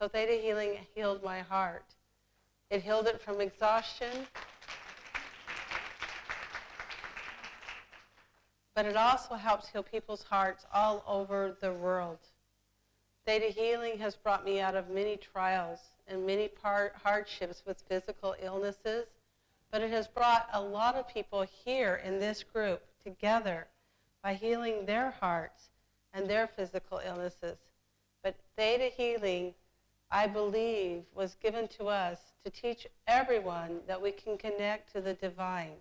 So Theta Healing healed my heart. It healed it from exhaustion, but it also helps heal people's hearts all over the world. Theta Healing has brought me out of many trials and many hardships with physical illnesses, but it has brought a lot of people here in this group together by healing their hearts and their physical illnesses. But Theta Healing, I believe, was given to us to teach everyone that we can connect to the divine.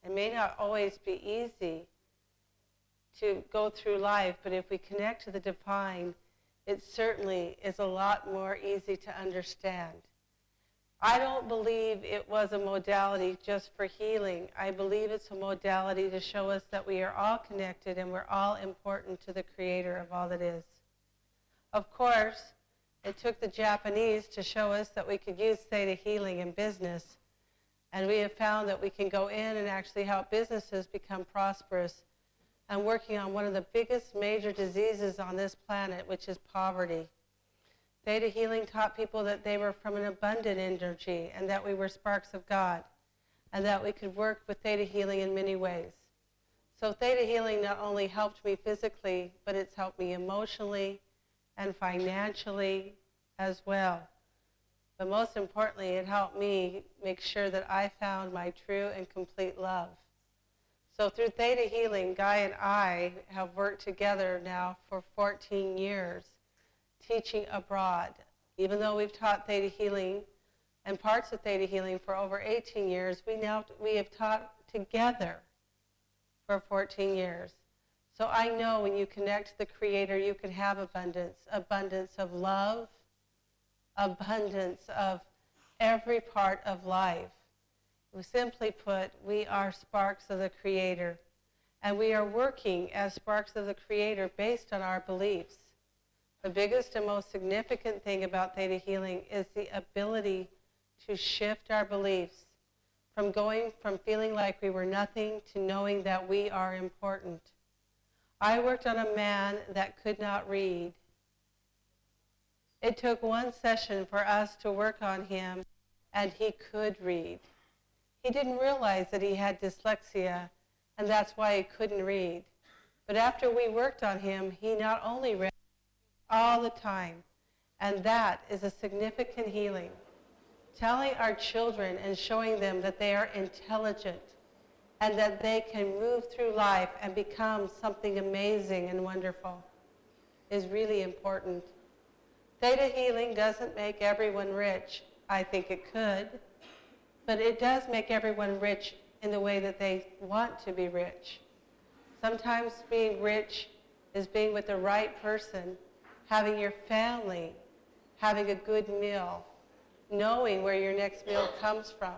It may not always be easy to go through life, but if we connect to the divine, it certainly is a lot more easy to understand. I don't believe it was a modality just for healing. I believe it's a modality to show us that we are all connected and we're all important to the creator of all that is. Of course, it took the Japanese to show us that we could use Theta Healing in business, and we have found that we can go in and actually help businesses become prosperous and working on one of the biggest major diseases on this planet, which is poverty. Theta Healing taught people that they were from an abundant energy and that we were sparks of God and that we could work with Theta Healing in many ways. So Theta Healing not only helped me physically, but it's helped me emotionally and financially as well. But most importantly, it helped me make sure that I found my true and complete love. So through Theta Healing, Guy and I have worked together now for 14 years, teaching abroad. Even though we've taught Theta Healing and parts of Theta Healing for over 18 years, we have taught together for 14 years. So I know when you connect to the Creator, you can have abundance, abundance of love, abundance of every part of life. Simply put, we are sparks of the Creator, and we are working as sparks of the Creator based on our beliefs. The biggest and most significant thing about Theta Healing is the ability to shift our beliefs from going from feeling like we were nothing to knowing that we are important. I worked on a man that could not read. It took one session for us to work on him, and he could read. He didn't realize that he had dyslexia, and that's why he couldn't read. But after we worked on him, he not only read all the time, and that is a significant healing. Telling our children and showing them that they are intelligent and that they can move through life and become something amazing and wonderful is really important. Theta Healing doesn't make everyone rich. I think it could. But it does make everyone rich in the way that they want to be rich. Sometimes being rich is being with the right person, having your family, having a good meal, knowing where your next meal comes from.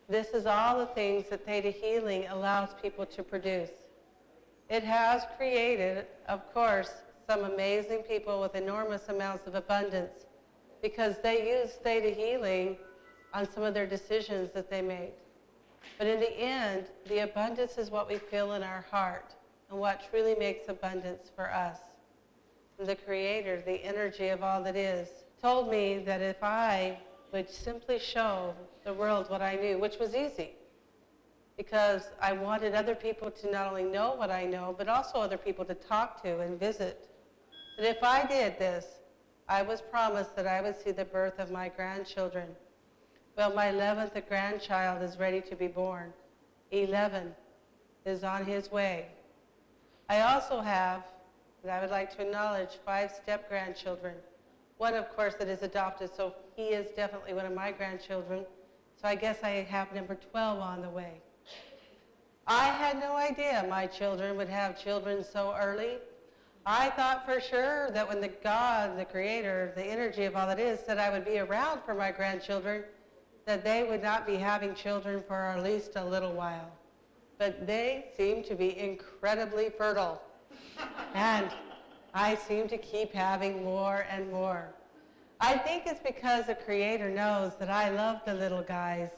This is all the things that Theta Healing allows people to produce. It has created, of course, some amazing people with enormous amounts of abundance because they use Theta Healing on some of their decisions that they made. But in the end, the abundance is what we feel in our heart and what truly makes abundance for us. And the Creator, the energy of all that is, told me that if I would simply show the world what I knew, which was easy, because I wanted other people to not only know what I know, but also other people to talk to and visit. That if I did this, I was promised that I would see the birth of my grandchildren. Well, my 11th grandchild is ready to be born. 11 is on his way. I also have, and I would like to acknowledge, 5 step-grandchildren. One, of course, that is adopted, so he is definitely one of my grandchildren. So I guess I have number 12 on the way. I had no idea my children would have children so early. I thought for sure that when the God, the Creator, the energy of all that is, said I would be around for my grandchildren, that they would not be having children for at least a little while. But they seem to be incredibly fertile. And I seem to keep having more and more. I think it's because the Creator knows that I love the little guys,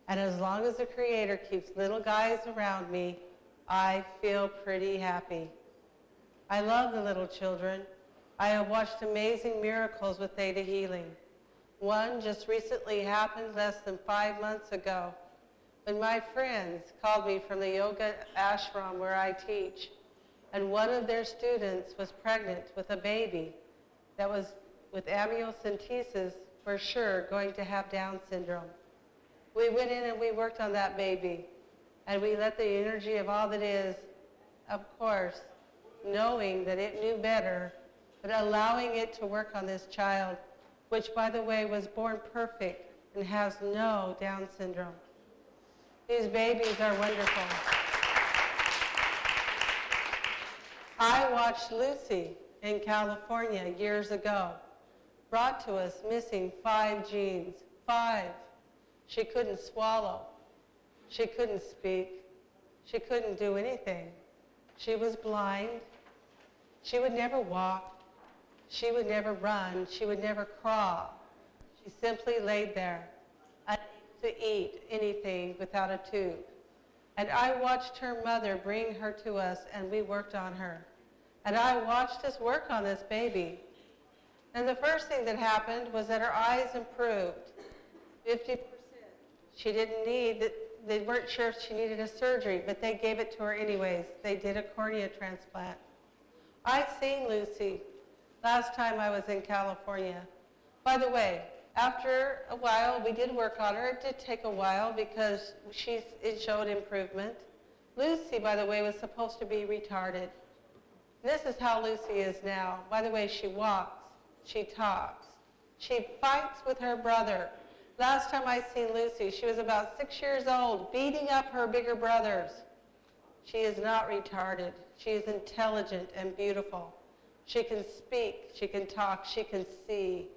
and as long as the Creator keeps little guys around me, I feel pretty happy. I love the little children. I have watched amazing miracles with Theta Healing. One just recently happened less than 5 months ago when my friends called me from the yoga ashram where I teach, and one of their students was pregnant with a baby that was with amniocentesis for sure going to have Down syndrome. We went in and we worked on that baby, and we let the energy of all that is, of course, knowing that it knew better, but allowing it to work on this child, which, by the way, was born perfect and has no Down syndrome. These babies are wonderful. I watched Lucy in California years ago, brought to us missing 5 genes, 5. She couldn't swallow. She couldn't speak. She couldn't do anything. She was blind. She would never walk. She would never run. She would never crawl. She simply laid there, unable to eat anything without a tube. And I watched her mother bring her to us, and we worked on her. And I watched us work on this baby. And the first thing that happened was that her eyes improved 50%. She didn't need, they weren't sure if she needed a surgery, but they gave it to her anyways. They did a cornea transplant. I seen Lucy last time I was in California. By the way, after a while, we did work on her. It did take a while because it showed improvement. Lucy, by the way, was supposed to be retarded. This is how Lucy is now. By the way, she walks, she talks, she fights with her brother. Last time I seen Lucy, she was about 6 years old, beating up her bigger brothers. She is not retarded. She is intelligent and beautiful. She can speak, she can talk, she can see.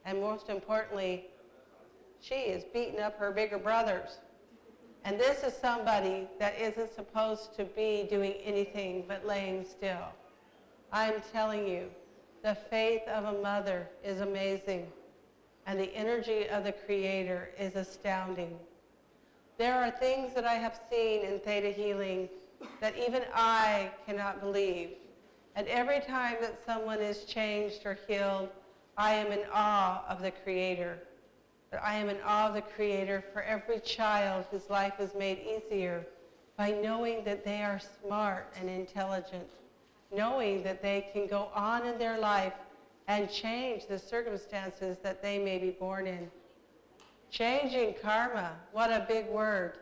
And most importantly, she is beating up her bigger brothers. And this is somebody that isn't supposed to be doing anything but laying still. I'm telling you, the faith of a mother is amazing, and the energy of the Creator is astounding. There are things that I have seen in Theta Healing that even I cannot believe. And every time that someone is changed or healed, I am in awe of the Creator. But I am in awe of the Creator for every child whose life is made easier by knowing that they are smart and intelligent, knowing that they can go on in their life and change the circumstances that they may be born in. Changing karma, what a big word.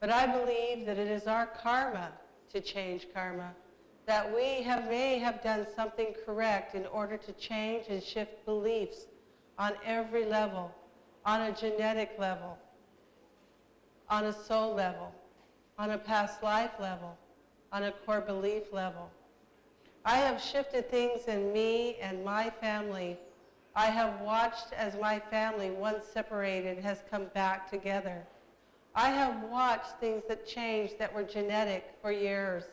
But I believe that it is our karma to change karma, that we may have done something correct in order to change and shift beliefs on every level, on a genetic level, on a soul level, on a past life level, on a core belief level. I have shifted things in me and my family. I have watched as my family, once separated, has come back together. I have watched things that changed that were genetic for years.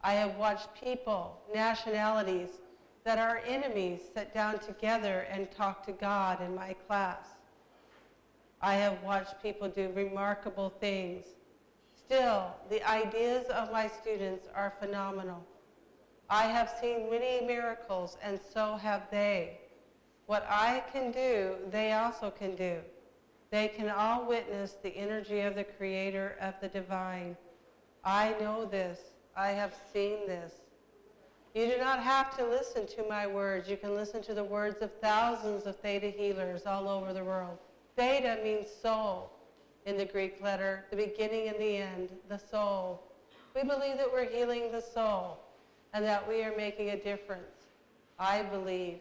I have watched people, nationalities, that are enemies sit down together and talk to God in my class. I have watched people do remarkable things. Still, the ideas of my students are phenomenal. I have seen many miracles, and so have they. What I can do, they also can do. They can all witness the energy of the Creator, of the Divine. I know this. I have seen this. You do not have to listen to my words. You can listen to the words of thousands of Theta healers all over the world. Theta means soul in the Greek letter, the beginning and the end, the soul. We believe that we're healing the soul and that we are making a difference. I believe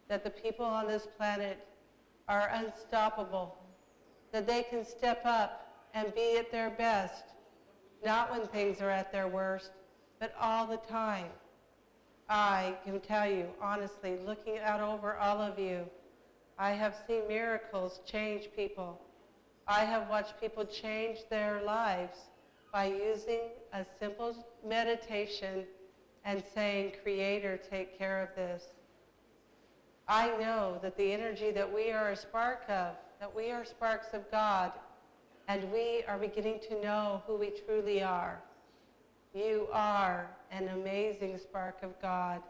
that the people on this planet are unstoppable, that they can step up and be at their best, not when things are at their worst, but all the time. I can tell you, honestly, looking out over all of you, I have seen miracles change people. I have watched people change their lives by using a simple meditation and saying, Creator, take care of this. I know that the energy that we are a spark of, that we are sparks of God, and we are beginning to know who we truly are. You are an amazing spark of God.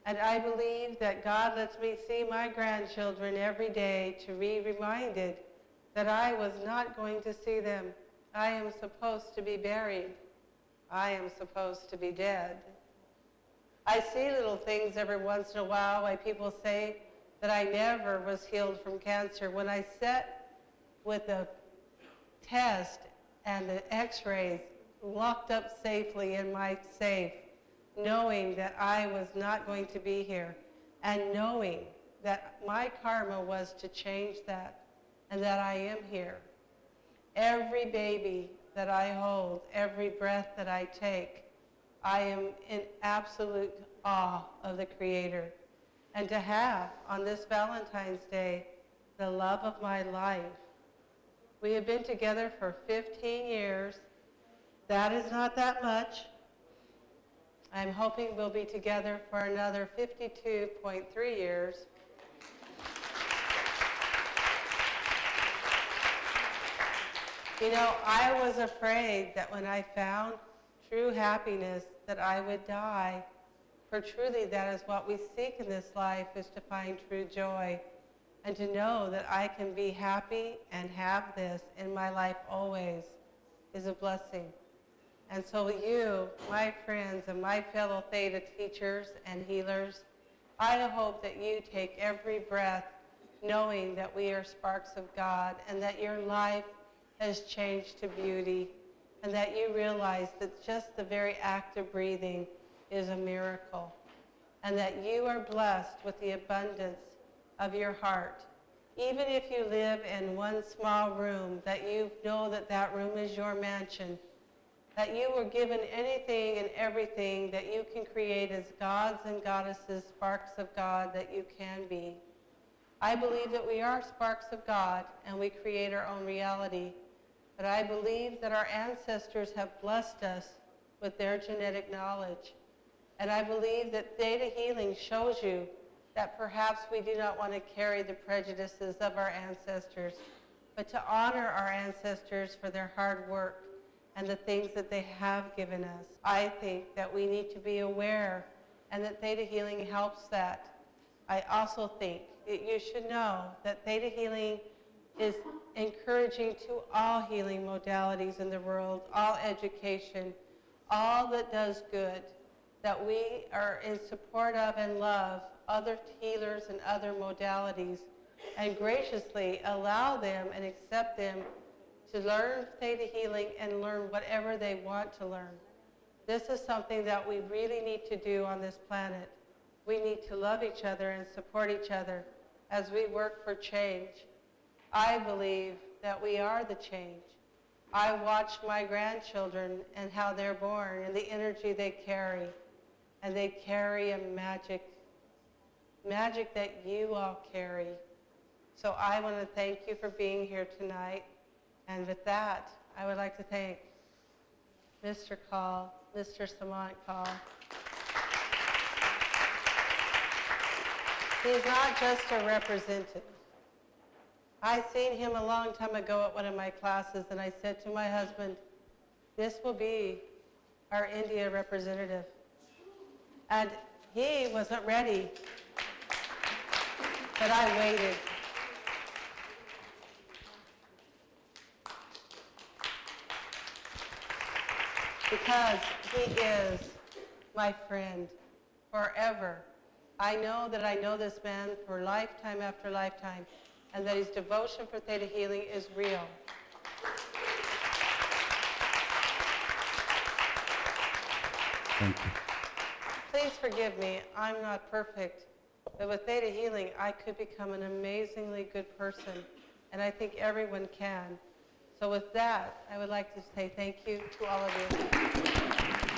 And I believe that God lets me see my grandchildren every day to be reminded that I was not going to see them. I am supposed to be buried. I am supposed to be dead. I see little things every once in a while why people say that I never was healed from cancer. When I sat with the test and the x-rays locked up safely in my safe, knowing that I was not going to be here, and knowing that my karma was to change that, and that I am here. Every baby that I hold, every breath that I take, I am in absolute awe of the Creator. And to have, on this Valentine's Day, the love of my life. We have been together for 15 years. That is not that much. I'm hoping we'll be together for another 52.3 years. You know, I was afraid that when I found true happiness that I would die, for truly that is what we seek in this life, is to find true joy, and to know that I can be happy and have this in my life always is a blessing. And so you, my friends and my fellow Theta teachers and healers, I hope that you take every breath knowing that we are sparks of God, and that your life has changed to beauty, and that you realize that just the very act of breathing is a miracle, and that you are blessed with the abundance of your heart. Even if you live in one small room, that you know that that room is your mansion, that you were given anything and everything that you can create as gods and goddesses, sparks of God that you can be. I believe that we are sparks of God and we create our own reality. But I believe that our ancestors have blessed us with their genetic knowledge. And I believe that Theta Healing shows you that perhaps we do not want to carry the prejudices of our ancestors, but to honor our ancestors for their hard work and the things that they have given us. I think that we need to be aware, and that Theta Healing helps that. I also think that you should know that Theta Healing is encouraging to all healing modalities in the world, all education, all that does good, that we are in support of and love other healers and other modalities, and graciously allow them and accept them to learn Theta Healing and learn whatever they want to learn. This is something that we really need to do on this planet. We need to love each other and support each other as we work for change. I believe that we are the change. I watch my grandchildren and how they're born and the energy they carry. And they carry a magic that you all carry. So I want to thank you for being here tonight. And with that, I would like to thank Mr. Call, Mr. Samant Call. He's not just a representative. I seen him a long time ago at one of my classes, and I said to my husband, this will be our India representative. And he wasn't ready, but I waited. Because he is my friend forever. I know that I know this man for lifetime after lifetime, and that his devotion for Theta Healing is real. Thank you. Please forgive me, I'm not perfect, but with Theta Healing, I could become an amazingly good person, and I think everyone can. So with that, I would like to say thank you to all of you.